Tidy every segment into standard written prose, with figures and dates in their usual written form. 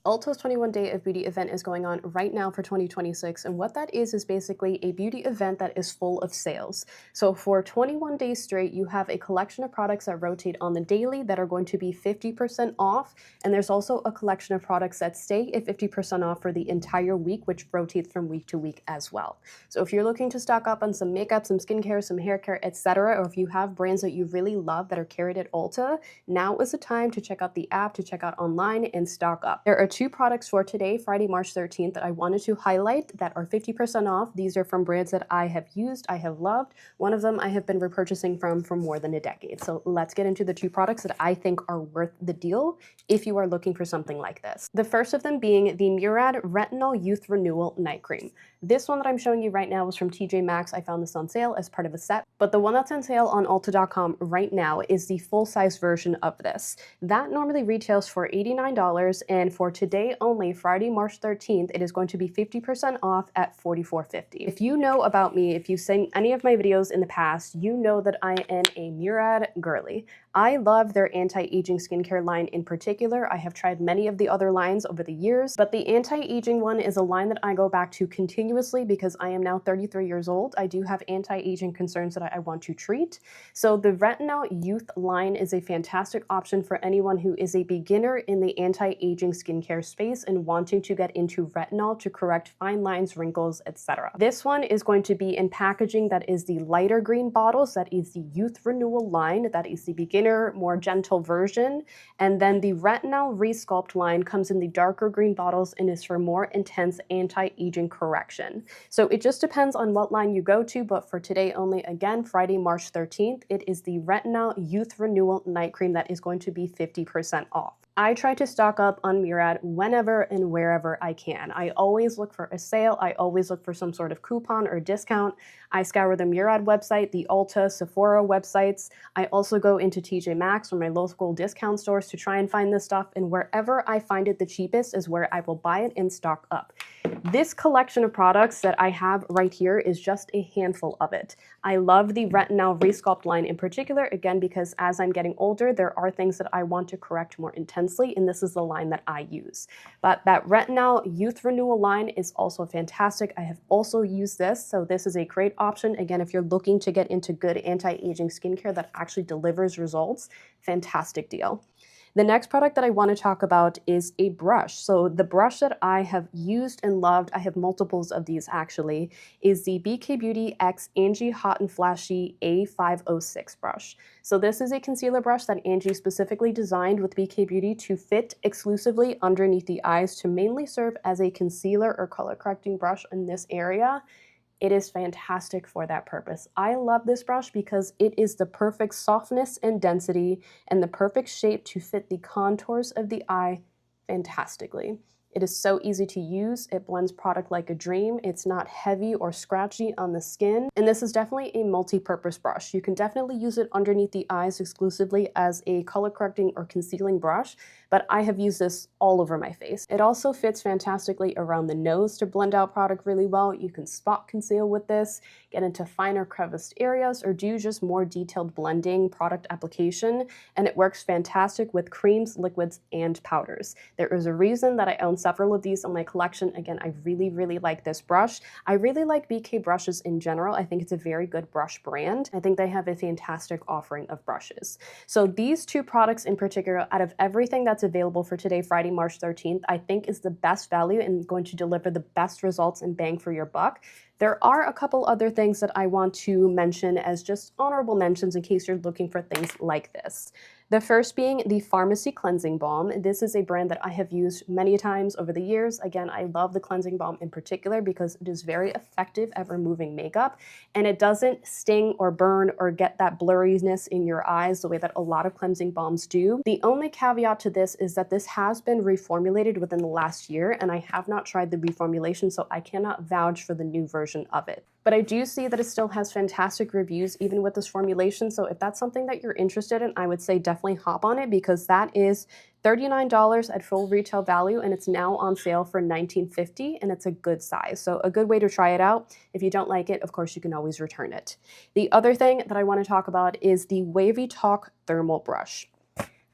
Ulta's 21 Day of Beauty event is going on right now for 2026, and what that is basically a beauty event that is full of sales. So for 21 days straight, you have a collection of products that rotate on the daily that are going to be 50% off, and there's also a collection of products that stay at 50% off for the entire week, which rotates from week to week as well. So if you're looking to stock up on some makeup, some skincare, some hair care, etc., or if you have brands that you really love that are carried at Ulta, now is the time to check out the app, to check out online, and stock up. There are two products for today, Friday, March 13th, that I wanted to highlight that are 50% off. These are from brands that I have used, I have loved. One of them I have been repurchasing from for more than a decade. So let's get into the two products that I think are worth the deal if you are looking for something like this. The first of them being the Murad Retinol Youth Renewal Night Cream. This one that I'm showing you right now was from TJ Maxx. I found this on sale as part of a set, but the one that's on sale on Ulta.com right now is the full-size version of this. That normally retails for $89, and for today only, Friday, March 13th, it is going to be 50% off at $44.50. If you know about me, if you've seen any of my videos in the past, you know that I am a Murad girly. I love their anti-aging skincare line in particular. I have tried many of the other lines over the years, but the anti-aging one is a line that I go back to continuously because I am now 33 years old. I do have anti-aging concerns that I want to treat. So the Retinol Youth line is a fantastic option for anyone who is a beginner in the anti-aging skincare space and wanting to get into retinol to correct fine lines, wrinkles, etc. This one is going to be in packaging that is the lighter green bottles. That is the Youth Renewal line. That is the beginner, more gentle version. And then the Retinol Resculpt line comes in the darker green bottles and is for more intense anti-aging correction. So it just depends on what line you go to, but for today only, again, Friday, March 13th, it is the Retinol Youth Renewal Night Cream that is going to be 50% off. I try to stock up on Murad whenever and wherever I can. I always look for a sale. I always look for some sort of coupon or discount. I scour the Murad website, the Ulta, Sephora websites. I also go into TJ Maxx or my local discount stores to try and find this stuff, and wherever I find it the cheapest is where I will buy it and stock up. This collection of products that I have right here is just a handful of it. I love the Retinol Resculpt line in particular, again, because as I'm getting older, there are things that I want to correct more intensely, and this is the line that I use. But that Retinol Youth Renewal line is also fantastic. I have also used this, so this is a great option. Again, if you're looking to get into good anti-aging skincare that actually delivers results, fantastic deal. The next product that I want to talk about is a brush. So the brush that I have used and loved, I have multiples of these actually, is the BK Beauty X Angie Hot and Flashy A506 brush. So this is a concealer brush that Angie specifically designed with BK Beauty to fit exclusively underneath the eyes to mainly serve as a concealer or color correcting brush in this area. It is fantastic for that purpose. I love this brush because it is the perfect softness and density and the perfect shape to fit the contours of the eye fantastically. It is so easy to use. It blends product like a dream. It's not heavy or scratchy on the skin. And this is definitely a multi-purpose brush. You can definitely use it underneath the eyes exclusively as a color correcting or concealing brush, but I have used this all over my face. It also fits fantastically around the nose to blend out product really well. You can spot conceal with this, get into finer creviced areas, or do just more detailed blending product application, and it works fantastic with creams, liquids, and powders. There is a reason that I own several of these in my collection. Again, I really, really like this brush. I really like BK brushes in general. I think it's a very good brush brand. I think they have a fantastic offering of brushes. So these two products in particular, out of everything that's available for today, Friday, March 13th, I think is the best value and going to deliver the best results and bang for your buck. There are a couple other things that I want to mention as just honorable mentions in case you're looking for things like this. The first being the Pharmacy Cleansing Balm. This is a brand that I have used many times over the years. Again, I love the cleansing balm in particular because it is very effective at removing makeup, and it doesn't sting or burn or get that blurriness in your eyes the way that a lot of cleansing balms do. The only caveat to this is that this has been reformulated within the last year, and I have not tried the reformulation, so I cannot vouch for the new version of it. But I do see that it still has fantastic reviews even with this formulation, so if that's something that you're interested in, I would say definitely hop on it because that is $39 at full retail value, and it's now on sale for $19.50, and it's a good size. So a good way to try it out. If you don't like it, of course, you can always return it. The other thing that I want to talk about is the Wavy Talk Thermal Brush.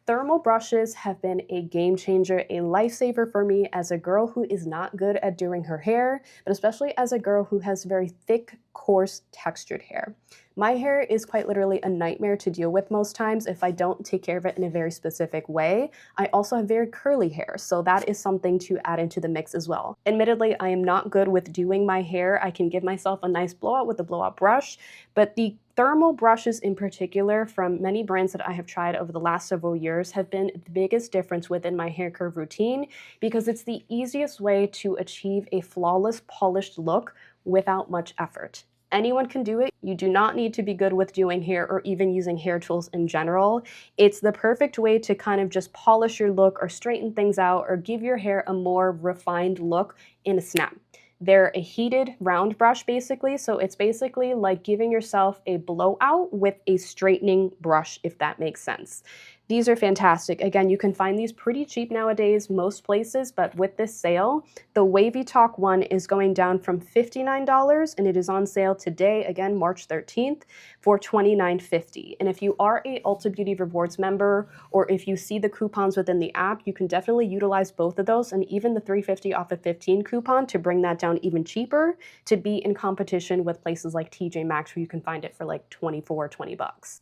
Thermal brushes have been a game changer, a lifesaver for me as a girl who is not good at doing her hair, but especially as a girl who has very thick, coarse, textured hair. My hair is quite literally a nightmare to deal with most times if I don't take care of it in a very specific way. I also have very curly hair, so that is something to add into the mix as well. Admittedly, I am not good with doing my hair. I can give myself a nice blowout with a blowout brush, but the thermal brushes in particular from many brands that I have tried over the last several years have been the biggest difference within my hair curve routine because it's the easiest way to achieve a flawless polished look without much effort. Anyone can do it. You do not need to be good with doing hair or even using hair tools in general. It's the perfect way to kind of just polish your look or straighten things out or give your hair a more refined look in a snap. They're a heated round brush basically, so it's basically like giving yourself a blowout with a straightening brush, if that makes sense. These are fantastic. Again, you can find these pretty cheap nowadays most places, but with this sale, the Wavy Talk one is going down from $59 and it is on sale today, again, March 13th, for $29.50. And if you are a Ulta Beauty Rewards member, or if you see the coupons within the app, you can definitely utilize both of those and even the $3.50 off of 15 coupon to bring that down even cheaper to be in competition with places like TJ Maxx where you can find it for like 24, 20 bucks.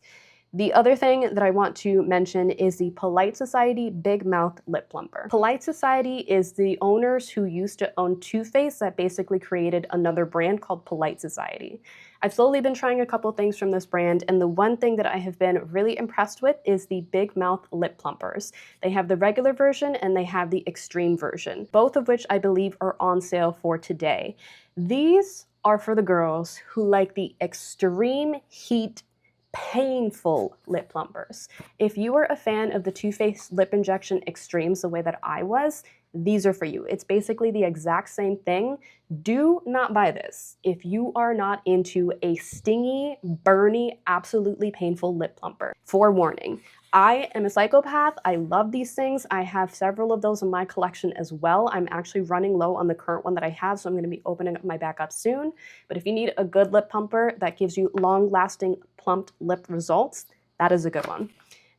The other thing that I want to mention is the Polite Society Big Mouth Lip Plumper. Polite Society is the owners who used to own Too Faced that basically created another brand called Polite Society. I've slowly been trying a couple things from this brand, and the one thing that I have been really impressed with is the Big Mouth Lip Plumpers. They have the regular version and they have the extreme version, both of which I believe are on sale for today. These are for the girls who like the extreme heat painful lip plumpers. If you are a fan of the Too Faced Lip Injection Extremes the way that I was, these are for you. It's basically the exact same thing. Do not buy this if you are not into a stingy, burny, absolutely painful lip plumper. Forewarning. I am a psychopath. I love these things. I have several of those in my collection as well. I'm actually running low on the current one that I have, so I'm going to be opening up my backup soon. But if you need a good lip plumper that gives you long-lasting plumped lip results, that is a good one.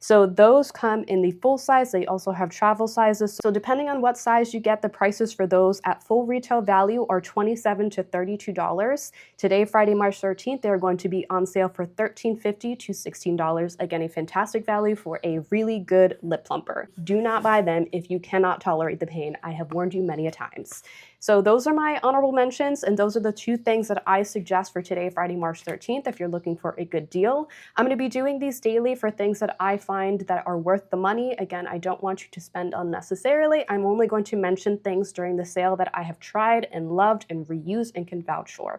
So those come in the full size. They also have travel sizes. So depending on what size you get, the prices for those at full retail value are $27 to $32. Today, Friday, March 13th, they're going to be on sale for $13.50 to $16. Again, a fantastic value for a really good lip plumper. Do not buy them if you cannot tolerate the pain. I have warned you many a times. So those are my honorable mentions, and those are the two things that I suggest for today, Friday, March 13th, if you're looking for a good deal. I'm going to be doing these daily for things that I find that are worth the money. Again, I don't want you to spend unnecessarily. I'm only going to mention things during the sale that I have tried and loved and reused and can vouch for.